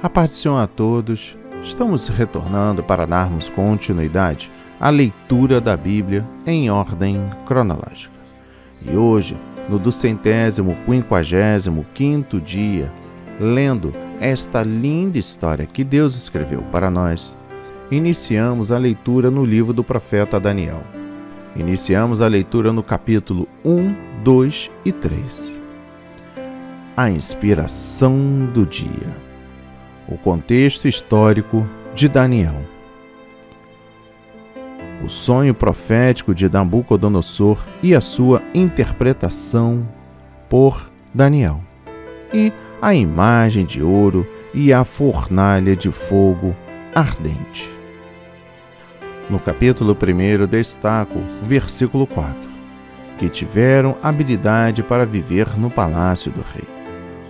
A paz do Senhor a todos. Estamos retornando para darmos continuidade à leitura da Bíblia em ordem cronológica. E hoje, no 255º dia, lendo esta linda história que Deus escreveu para nós, iniciamos a leitura no livro do profeta Daniel. Iniciamos a leitura no capítulo 1, 2 e 3. A inspiração do dia. O contexto histórico de Daniel. O sonho profético de Nabucodonosor e a sua interpretação por Daniel. E a imagem de ouro e a fornalha de fogo ardente. No capítulo 1 destaco o versículo 4, que tiveram habilidade para viver no palácio do rei.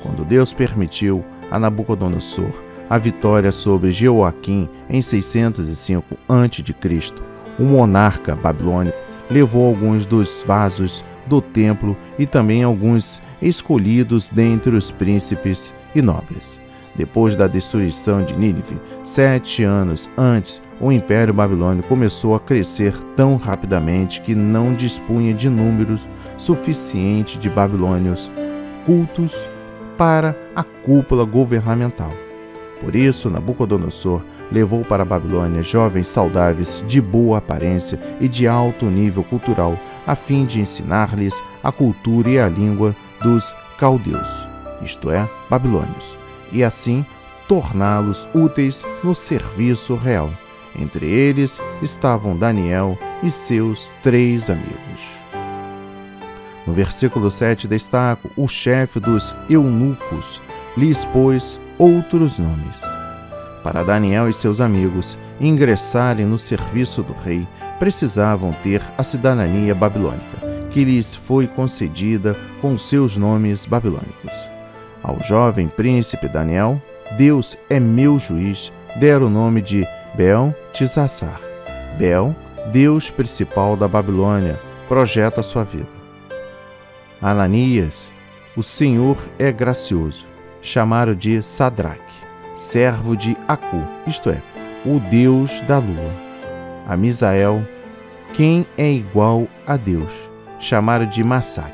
Quando Deus permitiu a Nabucodonosor a vitória sobre Jeoaquim em 605 a.C., o monarca babilônico levou alguns dos vasos do templo e também alguns escolhidos dentre os príncipes e nobres. Depois da destruição de Nínive, 7 anos antes, o Império Babilônico começou a crescer tão rapidamente que não dispunha de números suficientes de babilônios cultos para a cúpula governamental. Por isso, Nabucodonosor levou para a Babilônia jovens saudáveis, de boa aparência e de alto nível cultural, a fim de ensinar-lhes a cultura e a língua dos caldeus, isto é, babilônios, e assim torná-los úteis no serviço real. Entre eles estavam Daniel e seus 3 amigos. No versículo 7 destaco: o chefe dos eunucos lhes pôs outros nomes. Para Daniel e seus amigos ingressarem no serviço do rei, precisavam ter a cidadania babilônica, que lhes foi concedida com seus nomes babilônicos. Ao jovem príncipe Daniel, Deus é meu juiz, deram o nome de Beltesassar. Bel, Deus principal da Babilônia, projeta sua vida. Ananias, o Senhor é gracioso, chamaram de Sadraque, servo de Acu, isto é, o Deus da lua. A Misael, quem é igual a Deus, chamaram de Massaque,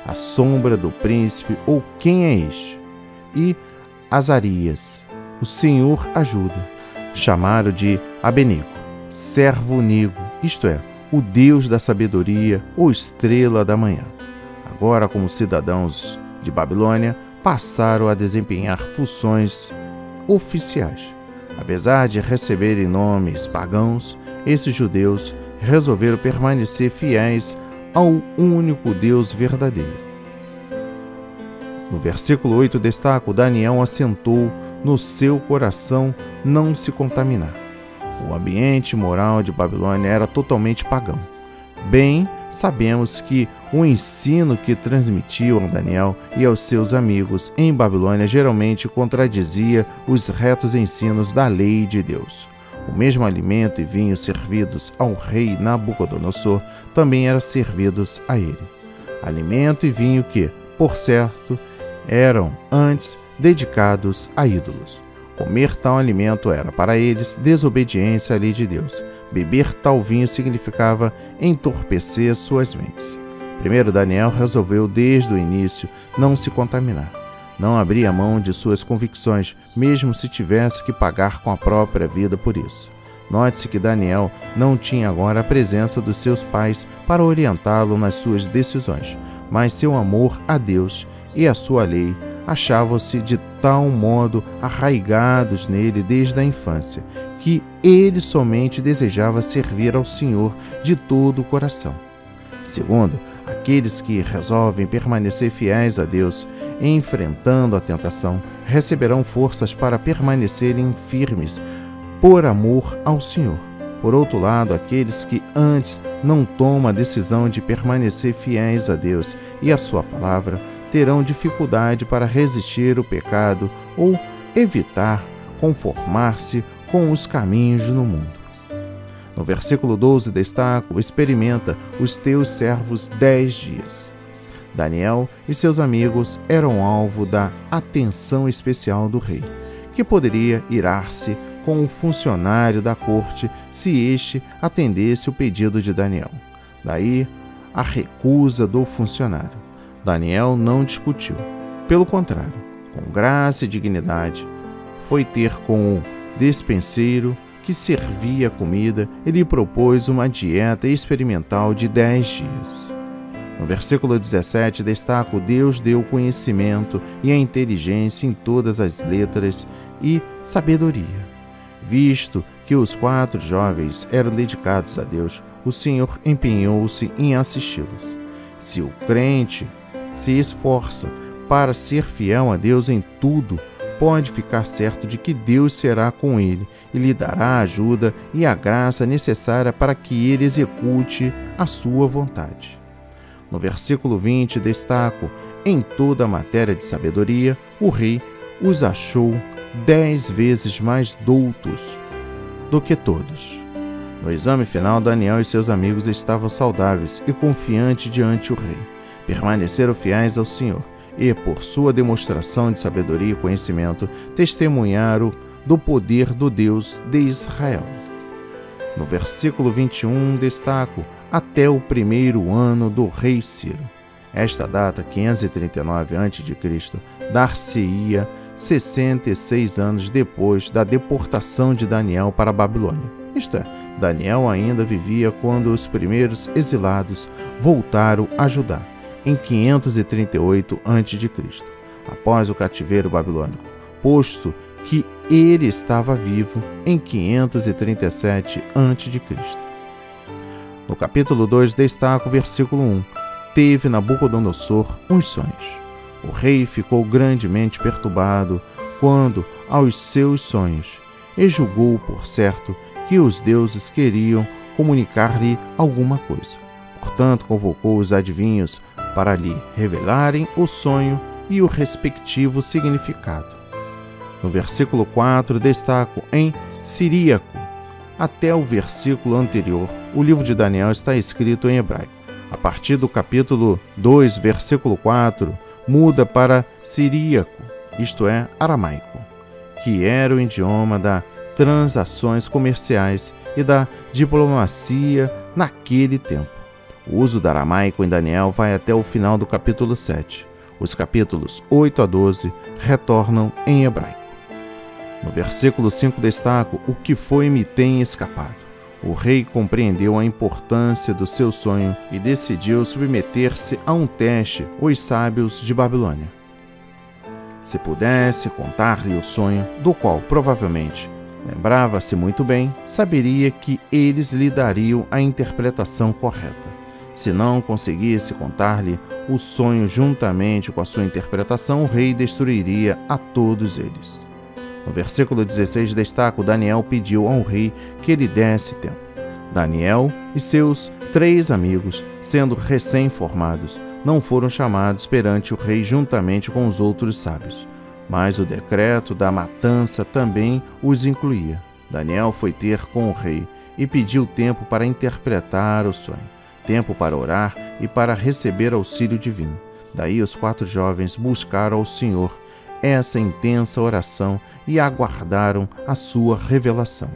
a sombra do príncipe, ou quem é este? E Azarias, o Senhor ajuda, chamaram de Abenego, servo nego, isto é, o Deus da sabedoria, ou estrela da manhã. Agora, como cidadãos de Babilônia, passaram a desempenhar funções oficiais. Apesar de receberem nomes pagãos, esses judeus resolveram permanecer fiéis ao único Deus verdadeiro. No versículo 8 destaco: Daniel assentou no seu coração não se contaminar. O ambiente moral de Babilônia era totalmente pagão. Bem, sabemos que o ensino que transmitiam a Daniel e aos seus amigos em Babilônia geralmente contradizia os retos ensinos da lei de Deus. O mesmo alimento e vinho servidos ao rei Nabucodonosor também eram servidos a ele. Alimento e vinho que, por certo, eram antes dedicados a ídolos. Comer tal alimento era para eles desobediência à lei de Deus. Beber tal vinho significava entorpecer suas mentes. Primeiro, Daniel resolveu desde o início não se contaminar. Não abria mão de suas convicções, mesmo se tivesse que pagar com a própria vida por isso. Note-se que Daniel não tinha agora a presença dos seus pais para orientá-lo nas suas decisões, mas seu amor a Deus e a sua lei achavam-se de tal modo arraigados nele desde a infância, que ele somente desejava servir ao Senhor de todo o coração. Segundo, aqueles que resolvem permanecer fiéis a Deus, enfrentando a tentação, receberão forças para permanecerem firmes por amor ao Senhor. Por outro lado, aqueles que antes não tomam a decisão de permanecer fiéis a Deus e a sua palavra, terão dificuldade para resistir ao pecado ou evitar conformar-se com os caminhos no mundo. No versículo 12 destaco: experimenta os teus servos 10 dias. Daniel e seus amigos eram alvo da atenção especial do rei, que poderia irar-se com o funcionário da corte se este atendesse o pedido de Daniel. Daí a recusa do funcionário. Daniel não discutiu. Pelo contrário, com graça e dignidade, foi ter com o despenseiro que servia a comida e lhe propôs uma dieta experimental de 10 dias. No versículo 17 destaca: Deus deu conhecimento e a inteligência em todas as letras e sabedoria. Visto que os 4 jovens eram dedicados a Deus, o Senhor empenhou-se em assisti-los. Se o crente se esforça para ser fiel a Deus em tudo, pode ficar certo de que Deus será com ele e lhe dará a ajuda e a graça necessária para que ele execute a sua vontade. No versículo 20 destaco: em toda a matéria de sabedoria, o rei os achou 10 vezes mais doutos do que todos. No exame final, Daniel e seus amigos estavam saudáveis e confiantes diante do rei. Permaneceram fiéis ao Senhor e, por sua demonstração de sabedoria e conhecimento, testemunharam do poder do Deus de Israel. No versículo 21 destaco: até o 1º ano do rei Ciro. Esta data, 539 a.C., dar-se-ia 66 anos depois da deportação de Daniel para a Babilônia. Isto é, Daniel ainda vivia quando os primeiros exilados voltaram a Judá, em 538 a.C., após o cativeiro babilônico, posto que ele estava vivo em 537 a.C. No capítulo 2 destaca o versículo 1. Teve Nabucodonosor uns sonhos. O rei ficou grandemente perturbado quando aos seus sonhos e julgou por certo que os deuses queriam comunicar-lhe alguma coisa. Portanto, convocou os adivinhos para lhe revelarem o sonho e o respectivo significado. No versículo 4 destaco em siríaco. Até o versículo anterior, o livro de Daniel está escrito em hebraico. A partir do capítulo 2, versículo 4, muda para siríaco, isto é, aramaico, que era o idioma das transações comerciais e da diplomacia naquele tempo. O uso do aramaico em Daniel vai até o final do capítulo 7. Os capítulos 8 a 12 retornam em hebraico. No versículo 5 destaco: o que foi-me tem escapado. O rei compreendeu a importância do seu sonho e decidiu submeter-se a um teste, os sábios de Babilônia. Se pudesse contar-lhe o sonho, do qual provavelmente lembrava-se muito bem, saberia que eles lhe dariam a interpretação correta. Se não conseguisse contar-lhe o sonho juntamente com a sua interpretação, o rei destruiria a todos eles. No versículo 16 destaca: Daniel pediu ao rei que lhe desse tempo. Daniel e seus 3 amigos, sendo recém-formados, não foram chamados perante o rei juntamente com os outros sábios, mas o decreto da matança também os incluía. Daniel foi ter com o rei e pediu tempo para interpretar o sonho, tempo para orar e para receber auxílio divino. Daí os 4 jovens buscaram ao Senhor essa intensa oração e aguardaram a sua revelação.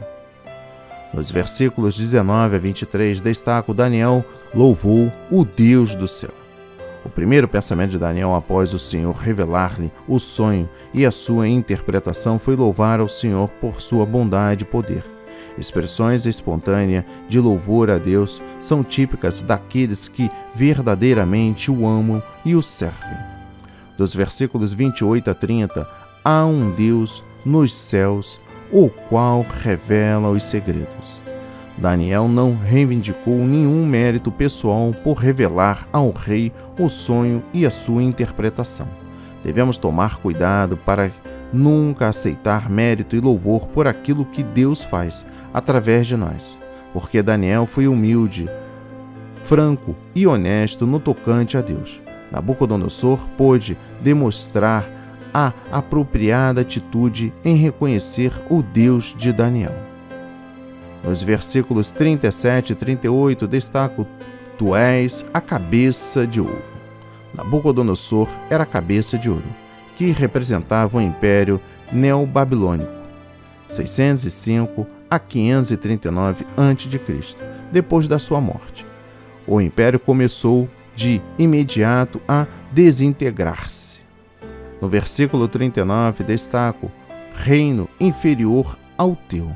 Nos versículos 19 a 23 destaca: Daniel louvou o Deus do céu. O primeiro pensamento de Daniel após o Senhor revelar-lhe o sonho e a sua interpretação foi louvar ao Senhor por sua bondade e poder. Expressões espontâneas de louvor a Deus são típicas daqueles que verdadeiramente o amam e o servem. Dos versículos 28 a 30, há um Deus nos céus, o qual revela os segredos. Daniel não reivindicou nenhum mérito pessoal por revelar ao rei o sonho e a sua interpretação. Devemos tomar cuidado para nunca aceitar mérito e louvor por aquilo que Deus faz através de nós, porque Daniel foi humilde, franco e honesto no tocante a Deus. Nabucodonosor pôde demonstrar a apropriada atitude em reconhecer o Deus de Daniel. Nos versículos 37 e 38 destaco: Tu és a cabeça de ouro. Nabucodonosor era a cabeça de ouro, que representava o Império Neobabilônico, 605 a 539 a.C., depois da sua morte. O Império começou de imediato a desintegrar-se. No versículo 39 destaco: reino inferior ao teu.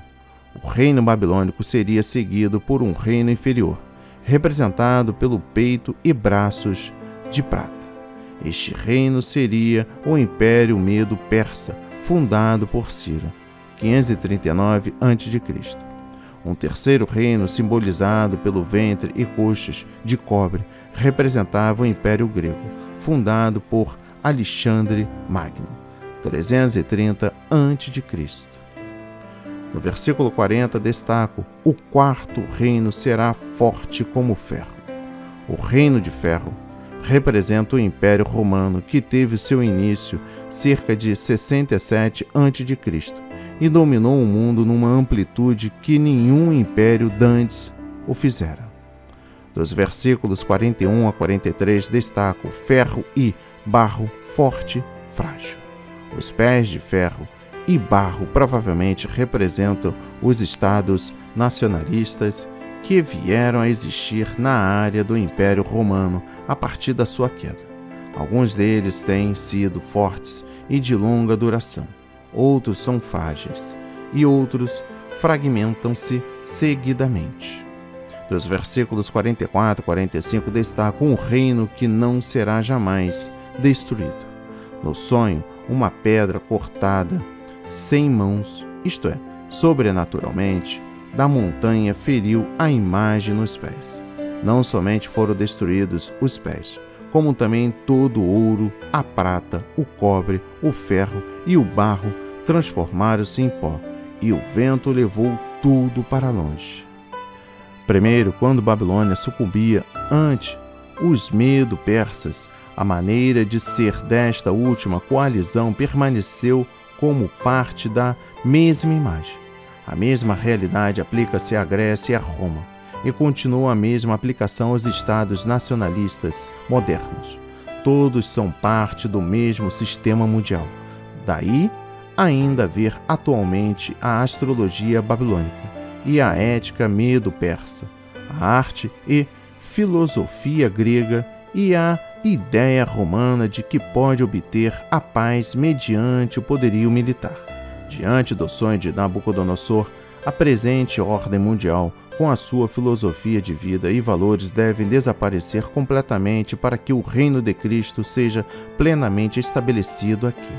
O reino babilônico seria seguido por um reino inferior, representado pelo peito e braços de prata. Este reino seria o Império Medo-Persa, fundado por Ciro, 539 a.C. Um terceiro reino, simbolizado pelo ventre e coxas de cobre, representava o Império Grego, fundado por Alexandre Magno, 330 a.C. No versículo 40 destaco: o quarto reino será forte como ferro. O reino de ferro representa o Império Romano, que teve seu início cerca de 67 a.C. e dominou o mundo numa amplitude que nenhum império dantes o fizera. Dos versículos 41 a 43 destaco: ferro e barro forte, frágil. Os pés de ferro e barro provavelmente representam os estados nacionalistas que vieram a existir na área do Império Romano a partir da sua queda. Alguns deles têm sido fortes e de longa duração, outros são frágeis e outros fragmentam-se seguidamente. Dos versículos 44 a 45 destacam um reino que não será jamais destruído. No sonho, uma pedra cortada sem mãos, isto é, sobrenaturalmente, da montanha feriu a imagem nos pés. Não somente foram destruídos os pés, como também todo o ouro, a prata, o cobre, o ferro e o barro transformaram-se em pó, e o vento levou tudo para longe. Primeiro, quando Babilônia sucumbia ante os Medo-Persas, a maneira de ser desta última coalizão permaneceu como parte da mesma imagem. A mesma realidade aplica-se à Grécia e a Roma, e continua a mesma aplicação aos estados nacionalistas modernos. Todos são parte do mesmo sistema mundial. Daí, ainda haver atualmente a astrologia babilônica e a ética medo-persa, a arte e filosofia grega e a ideia romana de que pode obter a paz mediante o poderio militar. Diante do sonho de Nabucodonosor, a presente ordem mundial, com a sua filosofia de vida e valores, devem desaparecer completamente para que o reino de Cristo seja plenamente estabelecido aqui.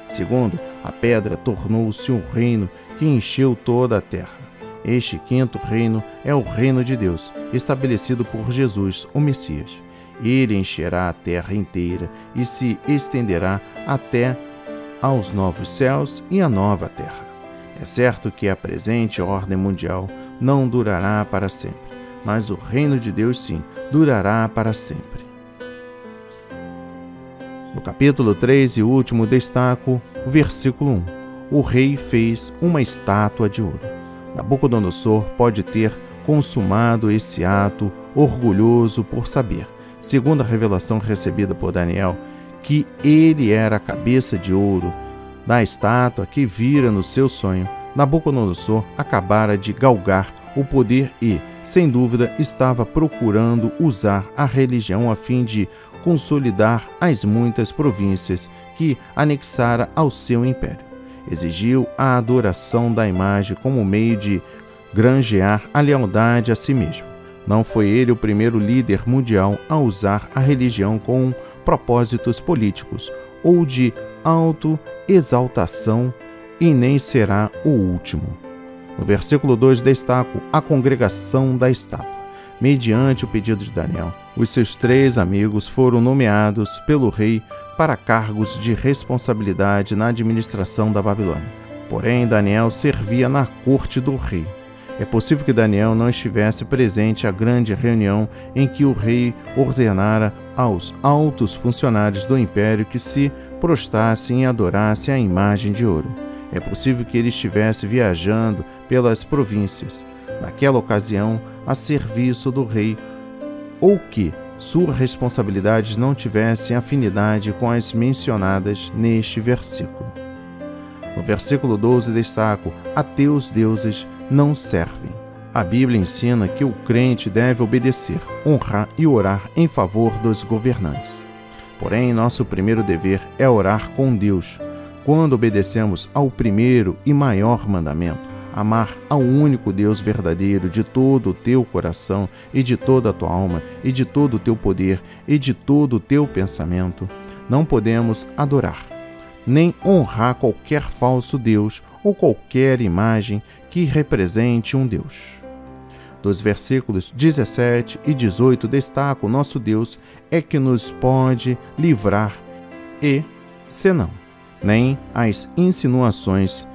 Segundo, a pedra tornou-se um reino que encheu toda a terra. Este quinto reino é o reino de Deus, estabelecido por Jesus, o Messias. Ele encherá a terra inteira e se estenderá até aos novos céus e a nova terra. É certo que a presente ordem mundial não durará para sempre, mas o reino de Deus sim, durará para sempre. No capítulo 3 e último destaco o versículo 1. O rei fez uma estátua de ouro. Nabucodonosor pode ter consumado esse ato orgulhoso por saber, segundo a revelação recebida por Daniel, que ele era a cabeça de ouro da estátua que vira no seu sonho. Nabucodonosor acabara de galgar o poder e, sem dúvida, estava procurando usar a religião a fim de consolidar as muitas províncias que anexara ao seu império. Exigiu a adoração da imagem como meio de granjear a lealdade a si mesmo. Não foi ele o primeiro líder mundial a usar a religião com propósitos políticos ou de autoexaltação, e nem será o último. No versículo 2 destaco a congregação da estátua. Mediante o pedido de Daniel, os seus 3 amigos foram nomeados pelo rei para cargos de responsabilidade na administração da Babilônia. Porém, Daniel servia na corte do rei. É possível que Daniel não estivesse presente à grande reunião em que o rei ordenara aos altos funcionários do império que se prostrassem e adorassem a imagem de ouro. É possível que ele estivesse viajando pelas províncias, naquela ocasião, a serviço do rei, ou que suas responsabilidades não tivessem afinidade com as mencionadas neste versículo. No versículo 12 destaco: a teus deuses não servem. A Bíblia ensina que o crente deve obedecer, honrar e orar em favor dos governantes. Porém, nosso primeiro dever é orar com Deus. Quando obedecemos ao primeiro e maior mandamento, amar ao único Deus verdadeiro de todo o teu coração e de toda a tua alma e de todo o teu poder e de todo o teu pensamento, não podemos adorar, nem honrar qualquer falso Deus ou qualquer imagem que represente um Deus. Dos versículos 17 e 18 destaca: o nosso Deus é que nos pode livrar e, senão, nem as insinuações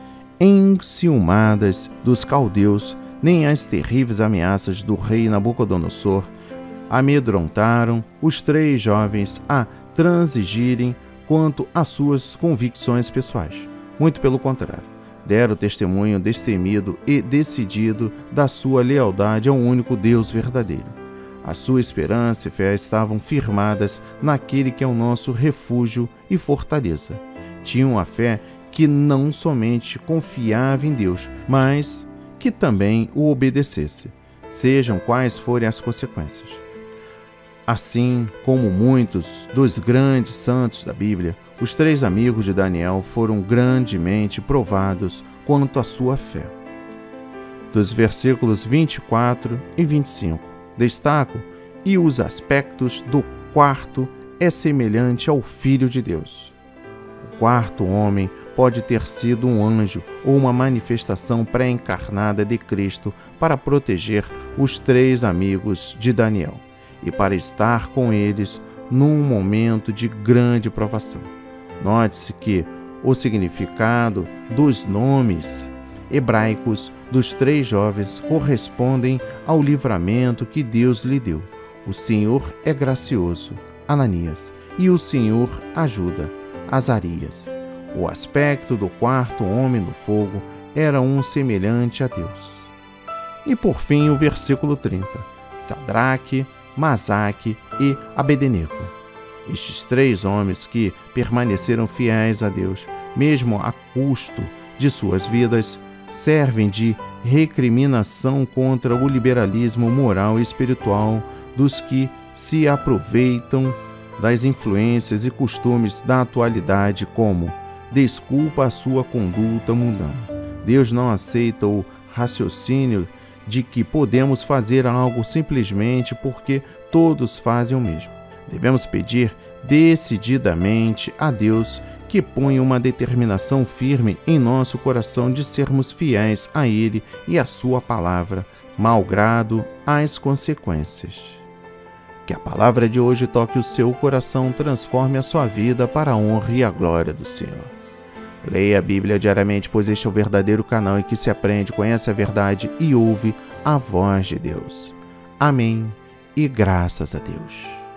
enciumadas dos caldeus, nem as terríveis ameaças do rei Nabucodonosor amedrontaram os 3 jovens a transigirem quanto às suas convicções pessoais. Muito pelo contrário, deram testemunho destemido e decidido da sua lealdade ao único Deus verdadeiro. A sua esperança e fé estavam firmadas naquele que é o nosso refúgio e fortaleza. Tinham a fé que não somente confiava em Deus, mas que também o obedecesse, sejam quais forem as consequências. Assim como muitos dos grandes santos da Bíblia, os 3 amigos de Daniel foram grandemente provados quanto à sua fé. Dos versículos 24 e 25, destaco: e os aspectos do quarto é semelhante ao Filho de Deus. O quarto homem pode ter sido um anjo ou uma manifestação pré-encarnada de Cristo para proteger os 3 amigos de Daniel e para estar com eles num momento de grande provação. Note-se que o significado dos nomes hebraicos dos 3 jovens correspondem ao livramento que Deus lhe deu. O Senhor é gracioso, Ananias, e o Senhor ajuda, Azarias. O aspecto do quarto homem no fogo era um semelhante a Deus. E por fim o versículo 30, Sadraque, Mesaque e Abednego. Estes 3 homens que permaneceram fiéis a Deus, mesmo a custo de suas vidas, servem de recriminação contra o liberalismo moral e espiritual dos que se aproveitam das influências e costumes da atualidade como desculpa a sua conduta mundana. Deus não aceita o raciocínio de que podemos fazer algo simplesmente porque todos fazem o mesmo. Devemos pedir decididamente a Deus que ponha uma determinação firme em nosso coração de sermos fiéis a Ele e a Sua palavra, malgrado as consequências. Que a palavra de hoje toque o seu coração, transforme a sua vida para a honra e a glória do Senhor. Leia a Bíblia diariamente, pois este é o verdadeiro canal em que se aprende, conhece a verdade e ouve a voz de Deus. Amém e graças a Deus.